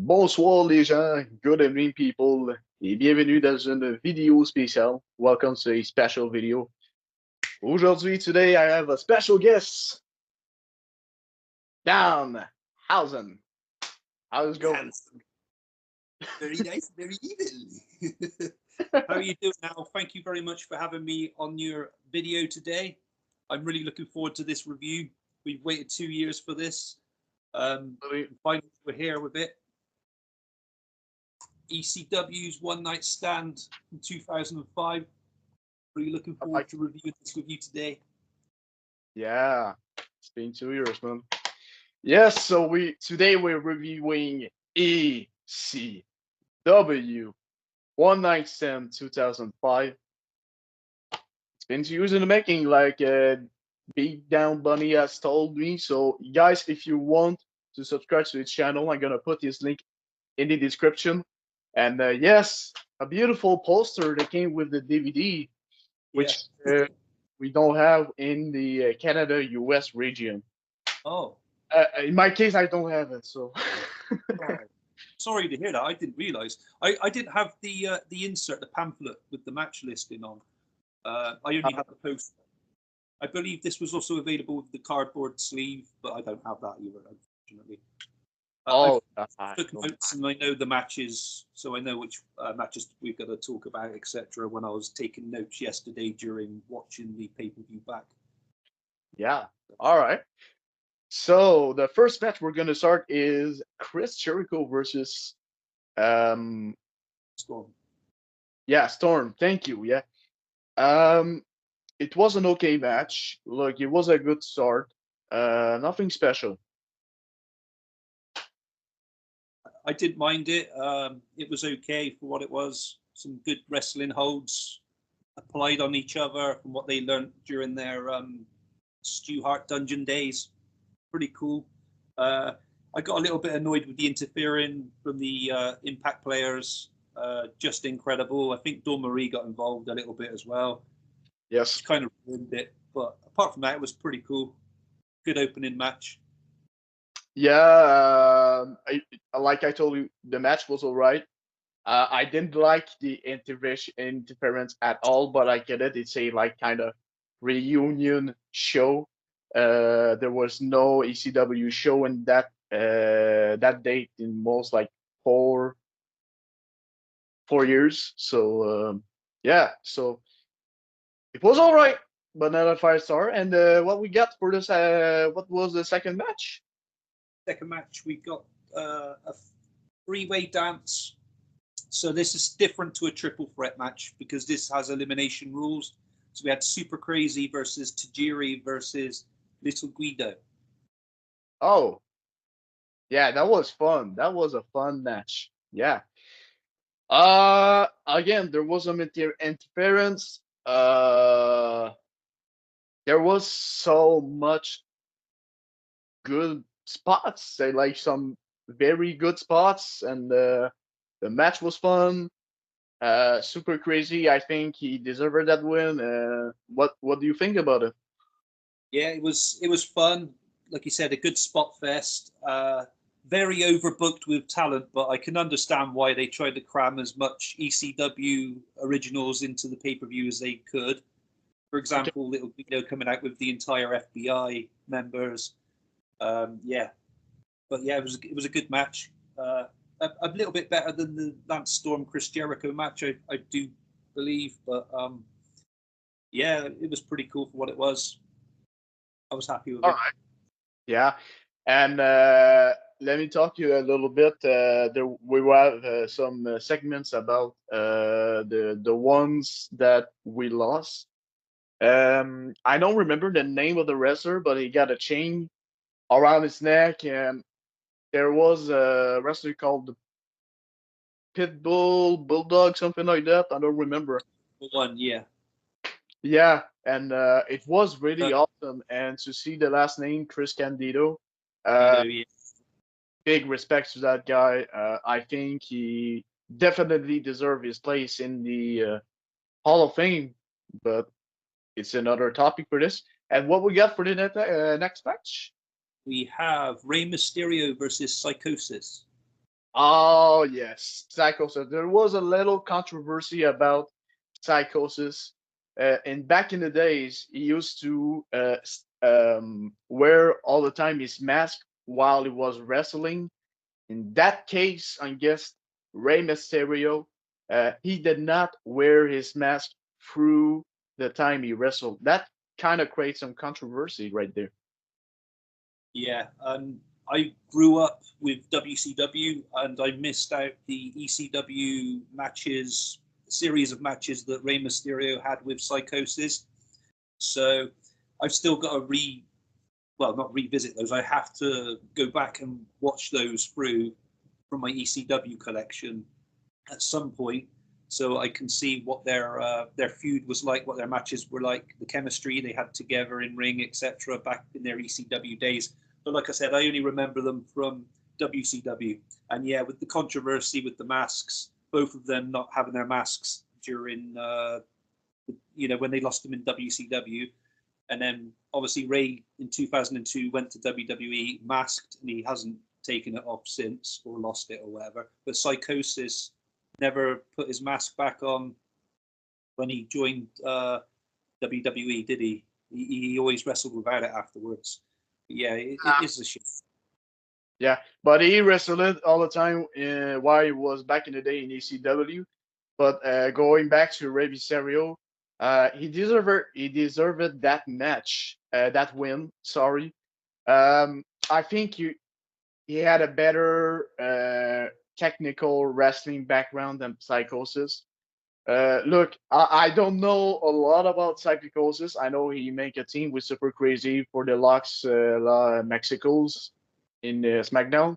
Bonsoir les gens, good evening people, et bienvenue dans une vidéo spéciale. Welcome to a special video. Aujourd'hui, today, I have a special guest, Dan Hausen. How's it going? Handsome. Very nice, very evil. How are you doing now? Thank you very much for having me on your video today. I'm really looking forward to this review. We've waited 2 years for this. Finally, we're here with it. ECW's One Night Stand in 2005. Really looking forward to reviewing this with you today. Yeah, it's been 2 years, man. Yes, so today we're reviewing ECW One Night Stand 2005. It's been 2 years in the making, like Beat Down Bunny has told me. So, guys, if you want to subscribe to his channel, I'm gonna put his link in the description. And yes, a beautiful poster that came with the DVD, which we don't have in the Canada-US region. Oh. In my case, I don't have it, so. Oh. Sorry to hear that. I didn't realise. I didn't have the insert, the pamphlet with the match listing on. I only had the poster. I believe this was also available with the cardboard sleeve, but I don't have that either, unfortunately. I've took notes and I know the matches, so I know which matches we've got to talk about, etc. When I was taking notes yesterday during watching the pay-per-view back. Yeah. All right. So the first match we're gonna start is Chris Jericho versus Storm. Yeah, Storm. Thank you. Yeah. It was an okay match. Look, it was a good start. Nothing special. I didn't mind it. It was okay for what it was. Some good wrestling holds applied on each other from what they learned during their Stu Hart dungeon days. Pretty cool. I got a little bit annoyed with the interfering from the Impact players. Just incredible. I think Dawn Marie got involved a little bit as well. Yes. Kind of ruined it. But apart from that, it was pretty cool. Good opening match. Yeah, like I told you, the match was all right. I didn't like the interference at all, but I get it. It's a like kind of reunion show. There was no ECW show in that date in most like four years. So yeah, so it was all right, but not a 5-star. And what we got for this? What was the second match? Second match, we got a three-way dance. So this is different to a triple threat match because this has elimination rules. So we had Super Crazy versus Tajiri versus Little Guido. Oh, yeah, that was fun. That was a fun match. Yeah. Again, there was some interference. There was so much good spots. Say like some very good spots, and the match was fun. Super Crazy. I think he deserved that win. What do you think about it? Yeah, it was fun. Like you said, a good spot fest. Very overbooked with talent, but I can understand why they tried to cram as much ECW originals into the pay-per-view as they could. For example, okay. Little Guido coming out with the entire FBI members. Yeah, but yeah, it was a good match. A little bit better than the Lance Storm Chris Jericho match, I do believe, but yeah, it was pretty cool for what it was. I was happy with it. All right. Yeah, and let me talk to you a little bit. We will have some segments about the ones that we lost. I don't remember the name of the wrestler, but he got a chain around his neck, and there was a wrestler called the Pitbull Bulldog, something like that. I don't remember. One, yeah. Yeah, and it was really awesome. And to see the last name, Chris Candido, yeah. big respect to that guy. I think he definitely deserves his place in the Hall of Fame, but it's another topic for this. And what we got for the next match? We have Rey Mysterio versus Psychosis. Oh yes, Psychosis. There was a little controversy about Psychosis. And back in the days, he used to wear all the time his mask while he was wrestling. In that case, I guess Rey Mysterio, he did not wear his mask through the time he wrestled. That kind of creates some controversy right there. Yeah, I grew up with WCW, and I missed out the ECW matches, series of matches that Rey Mysterio had with Psychosis. So I've still got to well, not revisit those. I have to go back and watch those through from my ECW collection at some point, so I can see what their feud was like, what their matches were like, the chemistry they had together in ring, etc. Back in their ECW days. But like I said, I only remember them from WCW, and yeah, with the controversy with the masks, both of them not having their masks during, when they lost them in WCW, and then obviously Ray in 2002 went to WWE masked, and he hasn't taken it off since or lost it or whatever. But Psychosis never put his mask back on when he joined WWE, did he? He always wrestled without it afterwards. But yeah, it is a shame. Yeah, but he wrestled it all the time while he was back in the day in ECW. But going back to Rey Mysterio, he deserved that match, that win. Sorry, I think he had a better technical wrestling background than Psychosis. Look, I don't know a lot about Psychosis. I know he make a team with Super Crazy for the Lux Mexicos in SmackDown,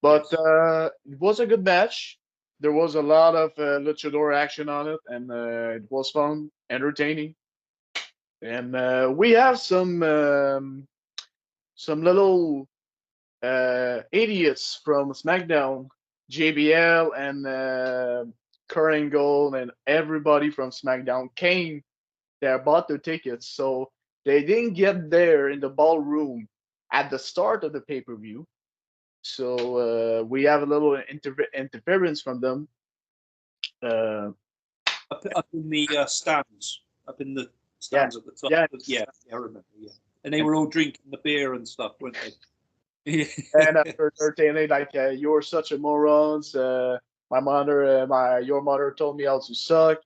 but Yes. it was a good match. There was a lot of luchador action on it, and it was fun, entertaining. And we have some little idiots from SmackDown, JBL and Kurt Angle and everybody from SmackDown came there, bought their tickets, so they didn't get there in the ballroom at the start of the pay-per-view. So we have a little interference from them. Uh, Up in the stands, up in the yeah, stands at the top. yeah, Yeah, I remember. Yeah, and they were all drinking the beer and stuff, weren't they? and after entertaining like you're such a morons. Your mother told me how to suck,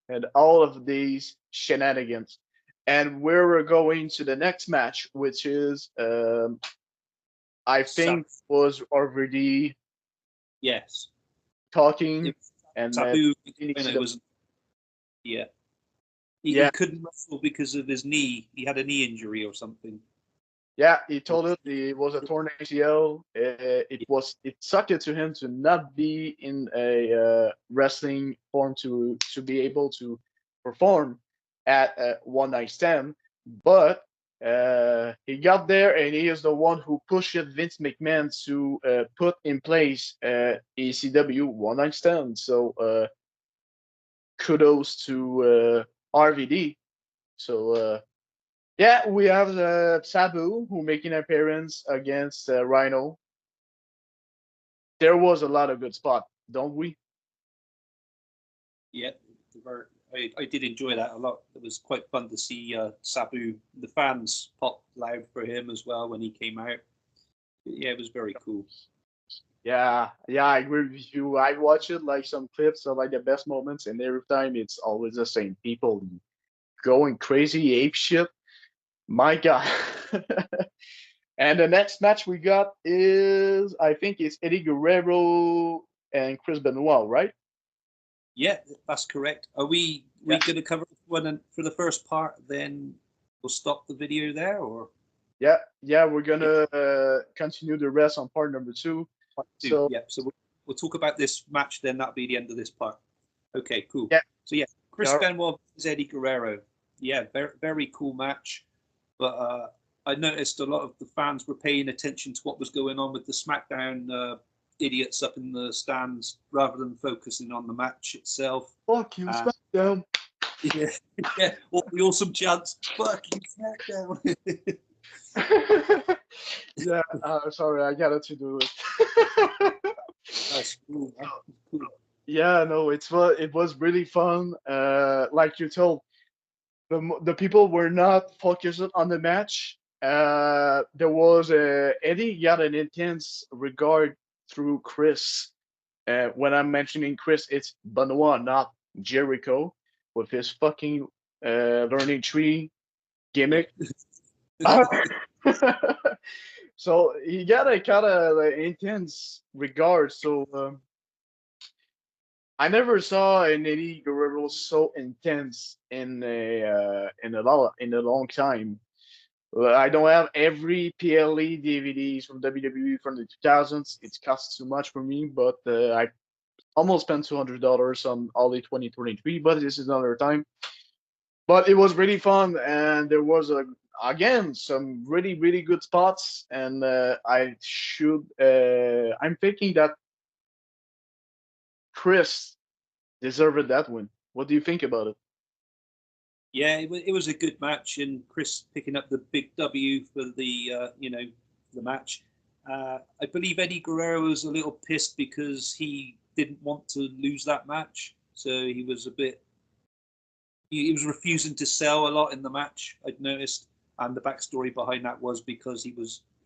and all of these shenanigans. And we're going to the next match, which is I think was already Yes. talking It was and Sabu, needs it to was, yeah. He yeah. couldn't wrestle because of his knee. He had a knee injury or something. Yeah, he told it it was a torn ACL. It sucked it to him to not be in a wrestling form to be able to perform at one night stand. But he got there, and he is the one who pushed Vince McMahon to put in place ECW one night stand. So kudos to RVD. So yeah, we have Sabu who making an appearance against Rhino. There was a lot of good spot, don't we? Yeah, I did enjoy that a lot. It was quite fun to see Sabu. The fans popped loud for him as well when he came out. Yeah, it was very cool. Yeah, yeah, I agree with you. I watch it like some clips of like the best moments, and every time it's always the same people going crazy ape shit. My God. And the next match we got is I think it's Eddie Guerrero and Chris Benoit, right? Yeah, that's correct. Are we Yeah. going to cover one for the first part? Then we'll stop the video there, or Yeah, yeah, we're gonna continue the rest on part number two. part two? So Yeah. So we'll talk about this match. Then that'll be the end of this part. Okay, cool. yeah, So yeah, Chris yeah, Benoit versus Eddie Guerrero. Yeah, very cool match. But I noticed a lot of the fans were paying attention to what was going on with the SmackDown idiots up in the stands rather than focusing on the match itself. fuck you, Uh, SmackDown. yeah, yeah, all the awesome chants. Fuck you, SmackDown. Yeah, sorry, I got to do it. That's cool. That's cool. Yeah, no, it was really fun. Like you told, the people were not focused on the match. There was Eddie got an intense regard through Chris. When I'm mentioning Chris, it's Benoit, not Jericho, with his fucking learning tree Yeah. gimmick. So he got a kind of like, intense regard. So I never saw an Eddie Guerrero so intense in a long time. I don't have every PLE DVDs from WWE from the 2000s. It costs too much for me, but I almost spent $200 on Ollie 2023. But this is another time. But it was really fun, and there was again some really good spots. And I'm thinking that Chris deserved that win. What do you think about it? Yeah, it was a good match, and Chris picking up the big W for the the match. I believe Eddie Guerrero was a little pissed because he didn't want to lose that match, so he was a bit. He was refusing to sell a lot in the match. I'd noticed, and the backstory behind that was because he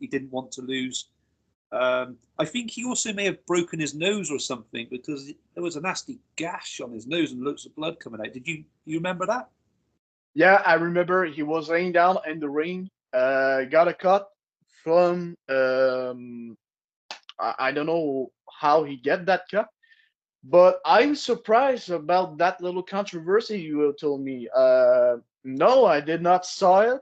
didn't want to lose. I think he also may have broken his nose or something because there was a nasty gash on his nose and loads of blood coming out. Did you remember that? Yeah, I remember he was laying down in the ring, got a cut from I don't know how he get that cut, but I'm surprised about that little controversy you told me. No, I did not saw it.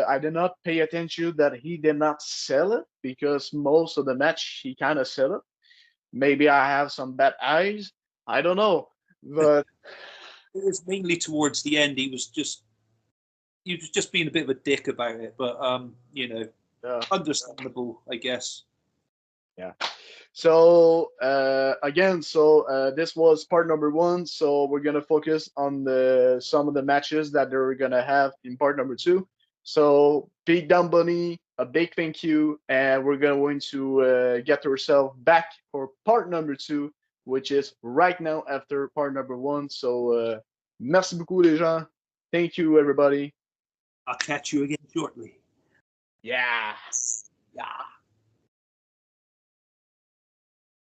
I did not pay attention that he did not sell it because most of the match he kind of sell it. Maybe I have some bad eyes. I don't know, but It was mainly towards the end. He was just being a bit of a dick about it, but uh, understandable, I guess. yeah. So again, this was part number one. So we're gonna focus on the some of the matches that they're gonna have in part number two. So Big Dumb Bunny, a big thank you, and we're going to get ourselves back for part number two, which is right now after part number one. So merci beaucoup les gens. Thank you everybody. I'll catch you again shortly. Yeah. Yeah.